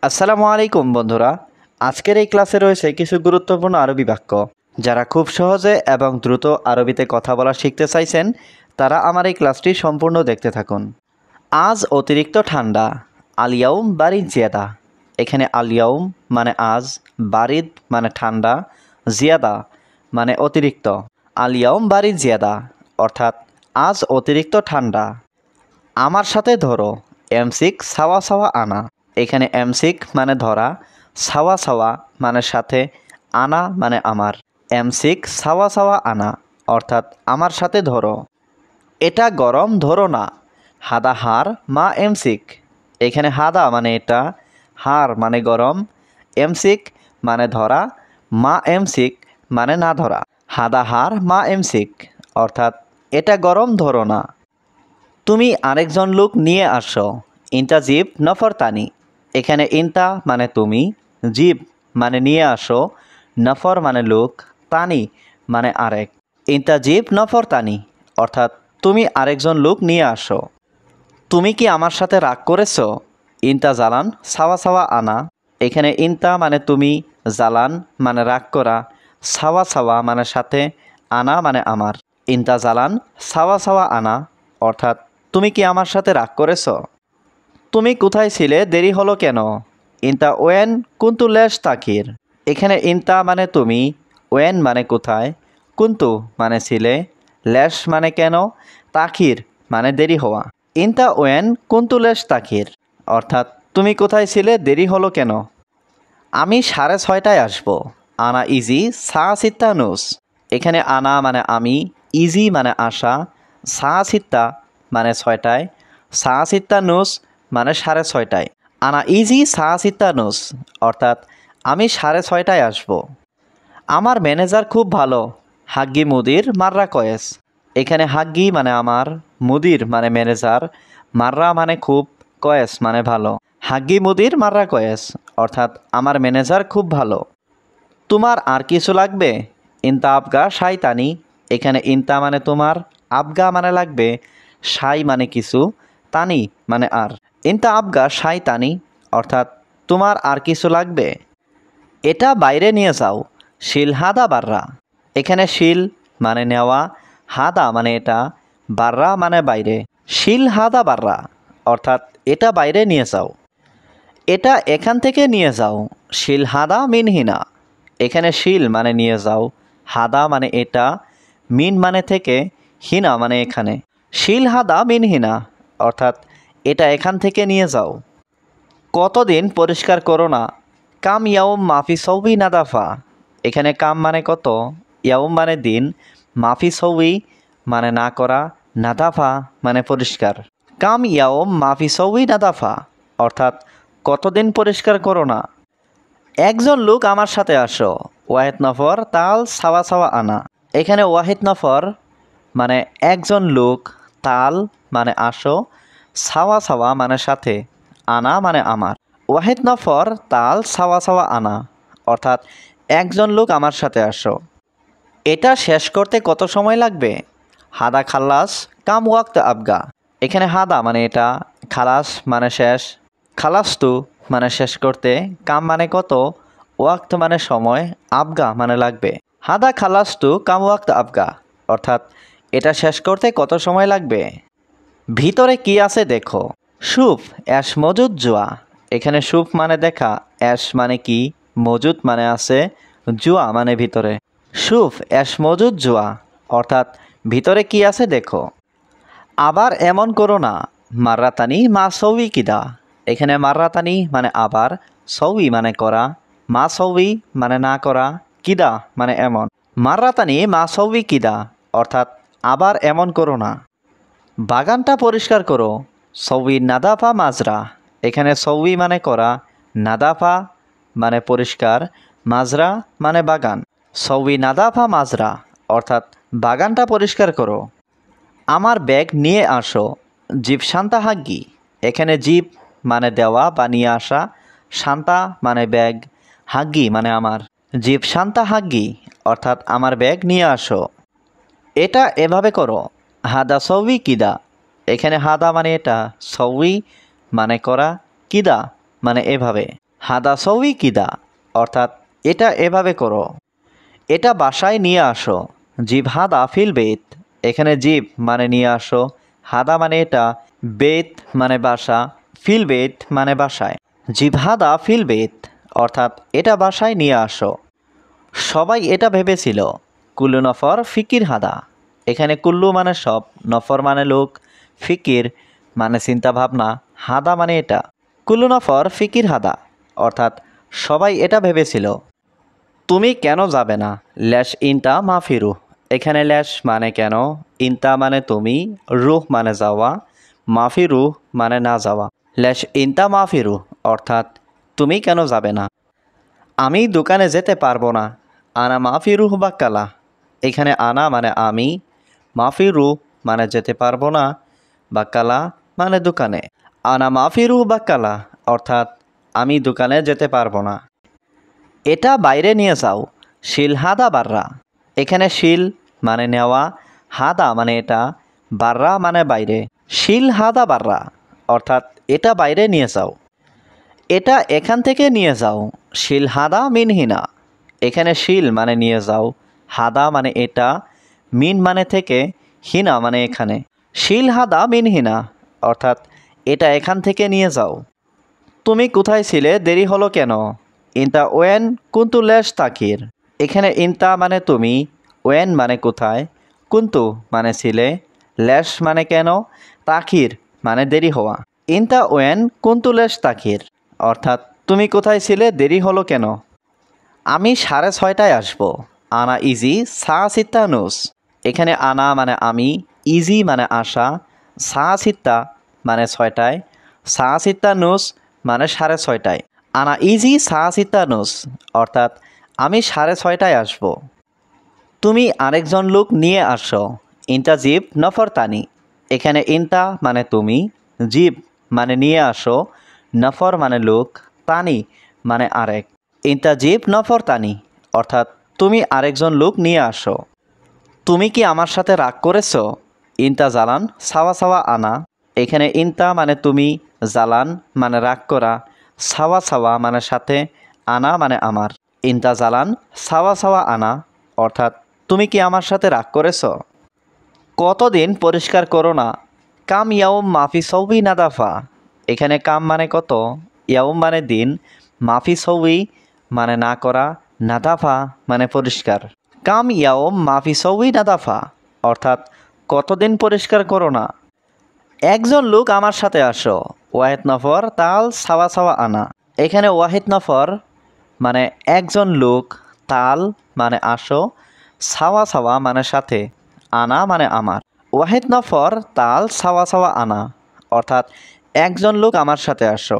আসসালামু আলাইকুম বন্ধুরা। আজকের এই ক্লাসে রয়েছে কিছু গুরুত্বপূর্ণ আরবি বাক্য। যারা খুব সহজে এবং দ্রুত আরবিতে কথা বলা শিখতে চাইছেন তারা আমার এই ক্লাসটি সম্পূর্ণ দেখতে থাকুন। আজ অতিরিক্ত ঠান্ডা, আলিয়াউম বারিদ জিয়াদা। এখানে আলিয়াউম মানে আজ, বারিদ মানে ঠান্ডা, জিয়াদা মানে অতিরিক্ত। আলিয়াউম বারিদ জিয়াদা অর্থাৎ আজ অতিরিক্ত ঠান্ডা। আমার সাথে ধরো, এমসিক সাওয়া সাওয়া আনা। এখানে এমসিক মানে ধরা, সাওয়া সাওয়া মানে সাথে, আনা মানে আমার। এমসিক সাওয়া সাওয়া আনা অর্থাৎ আমার সাথে ধরো। এটা গরম, ধরো না। হাদা হার মা এমসিক। এখানে হাদা মানে এটা, হার মানে গরম, এমসিক মানে ধরা, মা এমসিক মানে না ধরা। হাদা হার মা এমসিক অর্থাৎ এটা গরম, ধরো না। তুমি আরেকজন লোক নিয়ে আসো, ইনতা জিব নফর তানি। এখানে ইনতা মানে তুমি, জিব মানে নিয়ে আসো, নফর মানে লোক, তানি মানে আরেক। ইনতা জিব নফর তানি অর্থাৎ তুমি আরেকজন লোক নিয়ে আসো। তুমি কি আমার সাথে রাগ করেছো? ইনতা জালান সাওয়া সাওয়া আনা। এখানে ইনতা মানে তুমি, জালান মানে রাগ করা, সাওয়া সাওয়া মানে সাথে, আনা মানে আমার। ইনতা জালান সাওয়া সাওয়া আনা অর্থাৎ তুমি কি আমার সাথে রাগ করেছো? তুমি কোথায় ছিলে, দেরি হলো কেন? ইনতা ওয়েন কুন্তু লেশ তাকির। এখানে ইনতা মানে তুমি, ওয়েন মানে কোথায়, কুন্তু মানে ছিলে, লেশ মানে কেন, তাকির মানে দেরি হওয়া। ইনতা ওয়েন কুন্তু লেশ তাকির অর্থাৎ তুমি কোথায় ছিলে, দেরি হলো কেন? আমি 6:30টায় আসবো। আনা ইজি সা সিত্তা নুস। এখানে আনা মানে আমি, ইজি মানে আসা, সা সিত্তা মানে 6টায়, সা সিত্তা নুস মানে 6:30টায়। আনা ইজি সা সিত্তা নুস অর্থাৎ আমি 6:30টায় আসবো। আমার ম্যানেজার খুব ভালো, হাগ্গি মুদির মাররা কয়েস। এখানে হাগ্গি মানে আমার, মুদির মানে ম্যানেজার, মাররা মানে খুব, কয়েস মানে ভালো। হাগ্গি মুদির মাররা কয়েস অর্থাৎ আমার ম্যানেজার খুব ভালো। তোমার আর কিছু লাগবে? ইনতা আবগা সাই তানি। এখানে ইনতা মানে তোমার, আবগা মানে লাগবে, সাই মানে কিছু, তানি মানে আর। ইনতা আবগা সাই তানি অর্থাৎ তোমার আর কিছু লাগবে? এটা বাইরে নিয়ে যাও, শিল হাদা বাররা। এখানে শিল মানে নেওয়া, হাদা মানে এটা, বাররা মানে বাইরে। শিল হাদা বাররা অর্থাৎ এটা বাইরে নিয়ে যাও। এটা এখান থেকে নিয়ে যাও, শিল হাদা মিনহিনা। এখানে শিল মানে নিয়ে যাও, হাদা মানে এটা, মিন মানে থেকে, হিনা মানে এখানে। শিল হাদা মিনহিনা অর্থাৎ এটা এখান থেকে নিয়ে যাও। কতদিন পরিষ্কার করো না? কাম ইয়াউম মাফি সৌবি নাদাফা। এখানে কাম মানে কত, ইয়াউম মানে দিন, মাফি সৌবি মানে না করা, নাদাফা মানে পরিষ্কার। কাম ইয়াউম মাফি সৌবি নাদাফা অর্থাৎ কতদিন পরিষ্কার করো না। একজন লোক আমার সাথে আসো, ওয়াহিদ নফর তাল সাওয়া সাওয়া আনা। এখানে ওয়াহিদ নফর মানে একজন লোক, তাল মানে আসো, সাওয়া সাওয়া মানে সাথে, আনা মানে আমার। ওয়াহিদ নফর তাল সাওয়া সাওয়া আনা অর্থাৎ একজন লোক আমার সাথে আসো। এটা শেষ করতে কত সময় লাগবে? হাদা খাল্লাস কাম ওয়াক্ত আবগা। এখানে হাদা মানে এটা, খালাস মানে শেষ, খালাস্তু মানে শেষ করতে, কাম মানে কত, ওয়াক্ত মানে সময়, আবগা মানে লাগবে। হাদা খালাস্তু কাম ওয়াক্ত আবগা অর্থাৎ এটা শেষ করতে কত সময় লাগবে? ভিতরে কি আছে দেখো। সুফ অ্যাশ মজুদ জুয়া। এখানে সুফ মানে দেখা, অ্যাশ মানে কি, মজুদ মানে আছে, জুয়া মানে ভিতরে। সুফ অ্যাশ মজুদ জুয়া অর্থাৎ ভিতরে কি আছে দেখো। আবার এমন করো না, মাররাতানি মা সৌই কিদা। এখানে মাররাতানি মানে আবার, সৌই মানে করা, মা সৌই মানে না করা, কিদা মানে এমন। মাররাতানি মা সৌই কিদা অর্থাৎ আবার এমন করো না। বাগানটা পরিষ্কার করো, সৌই নাদাফা মাজরা। এখানে সৌই মানে করা, নাদাফা মানে পরিষ্কার, মাজরা মানে বাগান। সৌই নাদাফা মাজরা অর্থাৎ বাগানটা পরিষ্কার করো। আমার ব্যাগ নিয়ে আসো, জিপ শান্তা হাগ্গি। এখানে জিপ মানে দেওয়া বা নিয়ে আসা, শান্তা মানে ব্যাগ, হাগ্গি মানে আমার। জিপ শান্তা হাগ্গি অর্থাৎ আমার ব্যাগ নিয়ে আসো। এটা এভাবে করো, হাদা সৌই কিদা। এখানে হাদা মানে এটা, সৌই মানে করা, কিদা মানে এভাবে। হাদা সৌই কিদা, অর্থাৎ এটা এভাবে করো। এটা বাসায় নিয়ে আসো। জিব হাদা ফিল বেত, এখানে জিব মানে নিয়ে আসো, হাদা মানে এটা, বেত মানে বাসা, ফিল বেত মানে বাসায়। জিব হাদা ফিল বেত, অর্থাৎ এটা বাসায় নিয়ে আসো। সবাই এটা ভেবেছিল। কুল্লু নফর ফিকির হাদা, এখানে কুল্লু মানে সব, নফর মানে লোক, ফিকির মানে চিন্তা ভাবনা, হাদা মানে এটা। কুল্লু নফর ফিকির হাদা, অর্থাৎ সবাই এটা ভেবেছিল। তুমি কেন যাবে না? ল্যাশ ইনতা মাফি রুহ, এখানে ল্যাশ মানে কেন, ইনতা মানে তুমি, রুহ মানে যাওয়া, মাফি রুহ মানে না যাওয়া। ল্যাশ ইনতা মাফি রুহ, অর্থাৎ তুমি কেন যাবে না? আমি দোকানে যেতে পারবো না। আনা মাফি রুহ বাক্কালা, এখানে আনা মানে আমি, মাফি রুহ মানে যেতে পারবো না, বাক্কালা মানে দোকানে। আনা মাফি রুহ বাক্কালা, অর্থাৎ আমি দোকানে যেতে পারবো না। এটা বাইরে নিয়ে যাও। শিল হাদা বাররা, এখানে শিল মানে নেওয়া, হাদা মানে এটা, বাররা মানে বাইরে। শিল হাদা বাররা, অর্থাৎ এটা বাইরে নিয়ে যাও। এটা এখান থেকে নিয়ে যাও। শিল হাদা মিনহিনা, এখানে শিল মানে নিয়ে যাও, হাদা মানে এটা, মিন মানে থেকে, হিনা মানে এখানে। শিল হাদা মিনহিনা, অর্থাৎ এটা এখান থেকে নিয়ে যাও। তুমি কোথায় ছিলে, দেরি হলো কেন? ইনতা ওয়েন কুন্তু লেশ তাকির, এখানে ইনতা মানে তুমি, ওয়েন মানে কোথায়, কুন্তু মানে ছিলে, লেশ মানে কেন, তাকির মানে দেরি হওয়া। ইনতা ওয়েন কুন্তু লেশ তাকির, অর্থাৎ তুমি কোথায় ছিলে, দেরি হলো কেন? আমি 6:30টায় আসবো। আনা ইজি সা সিত্তা নুস, এখানে আনা মানে আমি, ইজি মানে আসা, সা সিত্তা মানে 6টায়, সা সিত্তা নুস মানে 6:30টায়। আনা ইজি সা সিত্তা নুস, অর্থাৎ আমি 6:30টায় আসবো। তুমি আরেকজন লোক নিয়ে আসো। ইনতা জিব নফর তানি, এখানে ইনতা মানে তুমি, জিব মানে নিয়ে আসো, নফর মানে লোক, তানি মানে আরেক। ইনতা জিব নফর তানি, অর্থাৎ তুমি আরেকজন লোক নিয়ে আসো। তুমি কি আমার সাথে রাগ করেছো? ইনতা জালান সাওয়া সাওয়া আনা, এখানে ইনতা মানে তুমি, জালান মানে রাগ করা, সাওয়া সাওয়া মানে সাথে, আনা মানে আমার। ইনতা জালান সাওয়া সাওয়া আনা, অর্থাৎ তুমি কি আমার সাথে রাগ করেছো? কতদিন পরিষ্কার করো না? কাম ইয়াউম মাফি সৌবি নাদাফা, এখানে কাম মানে কত, ইয়াউম মানে দিন, মাফি সৌবি মানে না করা, নাদাফা মানে পরিষ্কার। কাম ইয়াউম মাফি সৌবি নাদাফা, অর্থাৎ কতদিন পরিষ্কার করো না? একজন লোক আমার সাথে আসো। ওয়াহেদ নফর তাল সাওয়া সাওয়া আনা, এখানে ওয়াহেদ নফর মানে একজন লোক, তাল মানে আসো, সাওয়া সাওয়া মানে সাথে, আনা মানে আমার। ওয়াহেদ নফর তাল সাওয়া সাওয়া আনা, অর্থাৎ একজন লোক আমার সাথে আসো।